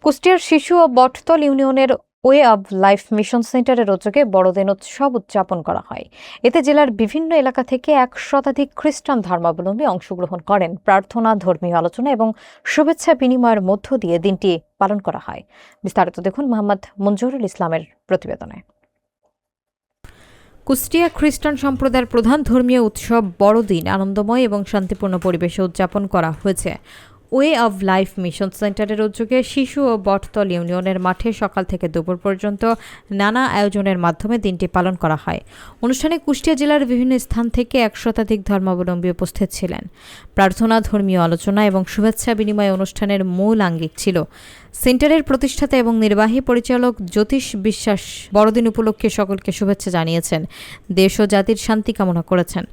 কুষ্টিয়ার শিশু ও বটতল ইউনিয়নের ওয়ে অব লাইফ মিশন সেন্টারের উদ্যোগে বড়দিন উৎসব উদযাপন করা হয়। এতে জেলার বিভিন্ন এলাকা থেকে 100 খ্রিস্টান ধর্মাবলম্বী অংশগ্রহণ করেন। প্রার্থনা, ধর্মীয় আলোচনা এবং শুভেচ্ছা বিনিময়ের মধ্য দিয়ে দিনটি পালন করা হয়। বিস্তারিত দেখুন মোহাম্মদ মঞ্জুরুল ইসলামের প্রতিবেদনে। কুষ্টিয়া খ্রিস্টান সম্প্রদায়ের প্রধান ধর্মীয় উৎসব বড়দিন আনন্দময় এবং শান্তিপূর্ণ পরিবেশে উদযাপন করা হয়েছে। ওয়ে অব লাইফ মিশন সেন্টারের উদ্যোগে শিশু ও বটতল ইউনিয়নের মাঠে সকাল থেকে দুপুর পর্যন্ত নানা আয়োজনের মাধ্যমে দিনটি পালন করা হয়। অনুষ্ঠানে কুষ্টিয়া জেলার বিভিন্ন স্থান থেকে 100 ধর্মাবলম্বী উপস্থিত ছিলেন। প্রার্থনা, ধর্মীয় আলোচনা এবং শুভেচ্ছা বিনিময় অনুষ্ঠানের মূল আঙ্গিক ছিল। সেন্টারের প্রতিষ্ঠাতা এবং নির্বাহী পরিচালক জ্যোতিষ বিশ্বাস বড়দিন উপলক্ষে সকলকে শুভেচ্ছা জানিয়েছেন, দেশ ও জাতির শান্তি কামনা করেছেন।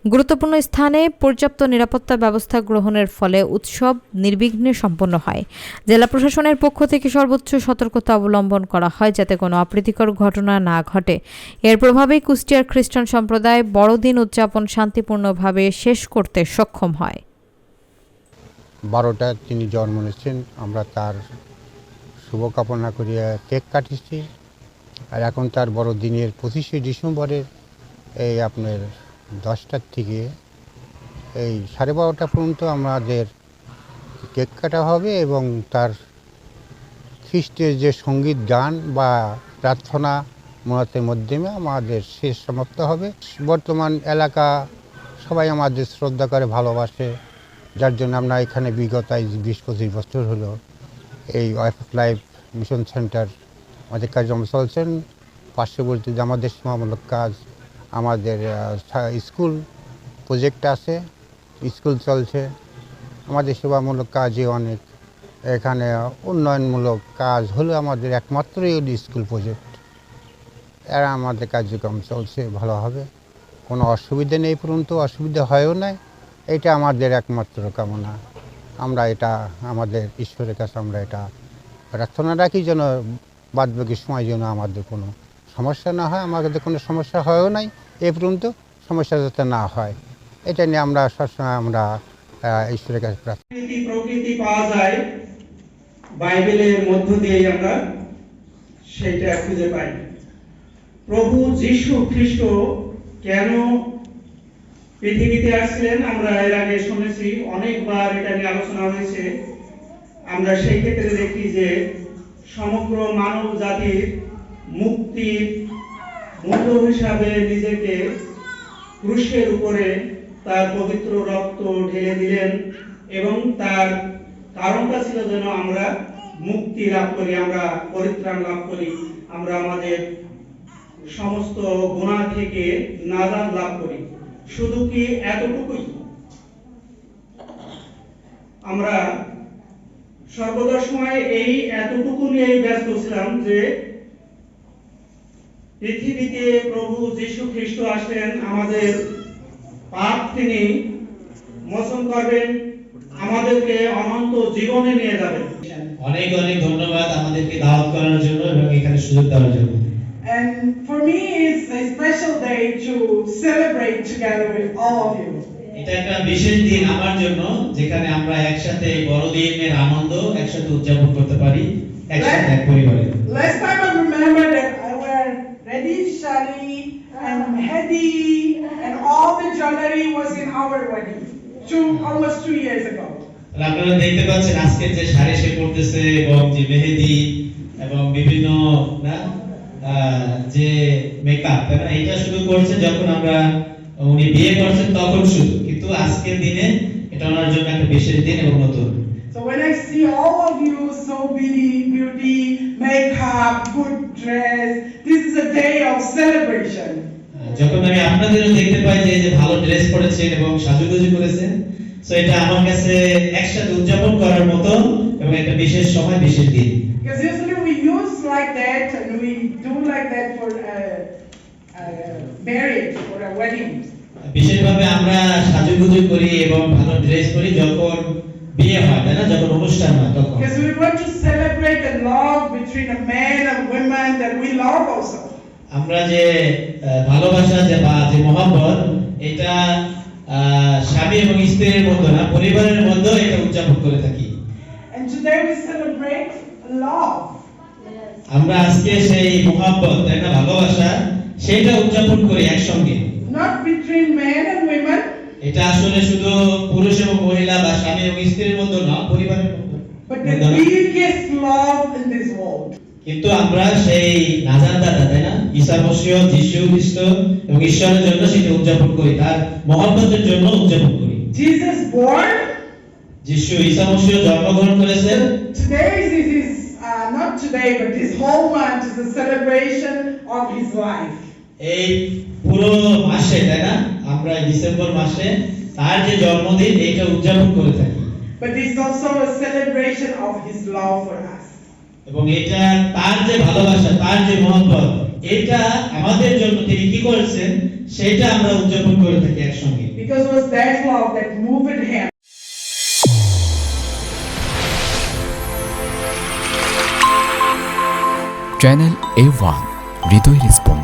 গুরুত্বপূর্ণ স্থানে পর্যাপ্ত নিরাপত্তা ব্যবস্থা গ্রহণের ফলে উৎসব নির্বিঘ্নে সম্পন্ন হয়। জেলা প্রশাসনের পক্ষ থেকে সর্বোচ্চ সতর্কতা অবলম্বন করা হয় যাতে কোনো অপ্রীতিকর ঘটনা না ঘটে। এর প্রভাবেই কুষ্টিয়ার খ্রিস্টান সম্প্রদায় বড়দিন উদযাপন শান্তিপূর্ণভাবে শেষ করতে সক্ষম হয়। 12টায় তিনি জন্ম নিয়েছেন, আমরা তার শুভকামনা করিয়া কেক কাটিছি। আর এখন তার বড়দিনের 25শে ডিসেম্বরের এই আপনার 10টার থেকে এই 12:30 পর্যন্ত আমাদের কেক কাটা হবে এবং তার খ্রিস্টের যে সঙ্গীত গান বা প্রার্থনা মোনাতের মাধ্যমে আমাদের শেষ সমাপ্ত হবে। বর্তমান এলাকা সবাই আমাদের শ্রদ্ধা করে, ভালোবাসে, যার জন্য আমরা এখানে বিগত 20-25 বছর হলো এই way of life mission centre আমাদের কার্যক্রম চলছেন। পার্শ্ববর্তী আমাদের সেবামূলক কাজ, আমাদের স্কুল প্রজেক্ট আছে, স্কুল চলছে, আমাদের সেবামূলক কাজে অনেক এখানে উন্নয়নমূলক কাজ হলো আমাদের একমাত্রই স্কুল প্রজেক্ট। এরা আমাদের কার্যক্রম চলছে ভালোভাবে, কোনো অসুবিধা নেই, পর্যন্ত অসুবিধা হয়ও নাই। এটা আমাদের একমাত্র কামনা। আমরা এটা আমাদের ঈশ্বরের কাছে আমরা এটা প্রার্থনা রাখি যেন বাদবাকি সময় যেন আমাদের কোনো সমস্যা না হয়। আমাদের কোনো সমস্যা হয়ও নাই, এ পর্যন্ত সমস্যা যাতে না হয় এটা নিয়ে আমরা সবসময় আমরা ঈশ্বরের কাছে প্রার্থনা। প্রকৃতি পাওয়া যায় বাইবেলের মধ্য দিয়ে, আমরা সেটা খুঁজে পাই। প্রভু যীশু খ্রিস্ট কেন পৃথিবীতে আসছিলেন আমরা এর আগে শুনেছি, অনেকবার এটা নিয়ে আলোচনা হয়েছে। আমরা সেই ক্ষেত্রে দেখি যে সমগ্র মানব জাতির মুক্তির মূল্য হিসাবে নিজেকে ক্রুশের উপরে তার পবিত্র রক্ত ঢেলে দিলেন এবং তার কারণটা ছিল যেন আমরা মুক্তি লাভ করি, আমরা পরিত্রাণ লাভ করি, আমরা আমাদের সমস্ত গুনাহ থেকে নাজাত লাভ করি। শুধু কি এতটুকুই? আমরা সর্বদা সময় এই এতটুকু নিয়েই ব্যস্ত ছিলাম যে পৃথিবীতে প্রভু যীশু খ্রিস্ট আসলেন, আমাদের পাপ তিনি মোচন করবেন, আমাদেরকে অনন্ত জীবনে নিয়ে যাবেন। অনেক অনেক ধন্যবাদ আমাদেরকে দাওয়াত করার জন্য এবং এখানে সুযোগ দেওয়ার জন্য। And for me it's a special day to celebrate together with all of you. এটা একটা বিশেষ দিন আমার জন্য, যেখানে আমরা একসাথে বড়দিনের আনন্দ একসাথে উদযাপন করতে পারি, একসাথে এক পরিবারে। Last time I remember that I wear ready shari and mehdi and all the jewelry was in our wedding almost 2 years ago. আপনারা দেখতে পাচ্ছেন আজকে যে শাড়ি সে পরতেছে এবং যে মেহেদি এবং বিভিন্ন না যে মেকআপ, এটা শুধু করছে যখন আমরা উনি বিয়ে করছেন তখন শুধু, কিন্তু আজকের দিনে এটা ওনার জন্য একটা বিশেষ দিন এবং নতুন। So when I see all of you so beauty, makeup, good dress, this is a day of celebration. যখন আমি আপনাদেরও দেখতে পাই যে এই যে ভালো ড্রেস পরেছেন এবং সাজুগুজু করেছেন, সো এটা আমার কাছে একসাথে উদযাপন করার মতো এবং একটা বিশেষ সময়, বিশেষ দিন। Because usually we use like that and we do like that for marriage or a wedding. বিশেষভাবে আমরা সাজুগুজু করি এবং ভালো ড্রেস পরি যখন বিয়ে হয়, তাই না, যখন অনুষ্ঠান হয় তখন। Because we want to celebrate the love between a man and woman that we love also. আমরা যে ভালোবাসা যে বা যে মহব্বত, এটা স্বামী এবং স্ত্রীর মধ্যে না, পরিবারের মধ্যে এটা উদযাপন করে থাকি। And today we celebrate love. আমরা আজকে সেই মোহাব্বত, তাই না, ভালোবাসা, সেটা উদযাপন করি একসঙ্গে। Not between men and women, এটা আসলে শুধু পুরুষ এবং মহিলা বা স্বামী এবং স্ত্রীর মধ্যে না, পরিবারের মধ্যে। but the biggest love in this world. কিন্তু আমরা সেই নাজার দাতা, তাই না, ঈসা মসীহ, যীশু খ্রিস্ট এবং ঈশ্বরের জন্য সেটা উদযাপন করি, তার মহব্বতের জন্য উদযাপন করি। Jesus born. যীশু ঈসা মসীহ জন্মগ্রহণ করেছেন। Today is not today, but this whole month is a celebration of his life. এই পুরো মাসে, তাই না, আমরা এই ডিসেম্বর মাসে তার যে জন্মদিন এইটা উদযাপন করে থাকি। But it's also a celebration of his love for us. এবং এটা তার যে ভালোবাসা, তার যে মহব্বত, এটা আমাদের জন্য তিনি কি করেছেন সেটা আমরা উদযাপন করে থাকি একসঙ্গে। Because it was that love that moved him. Channel A1 হৃদয় রেসপন্স।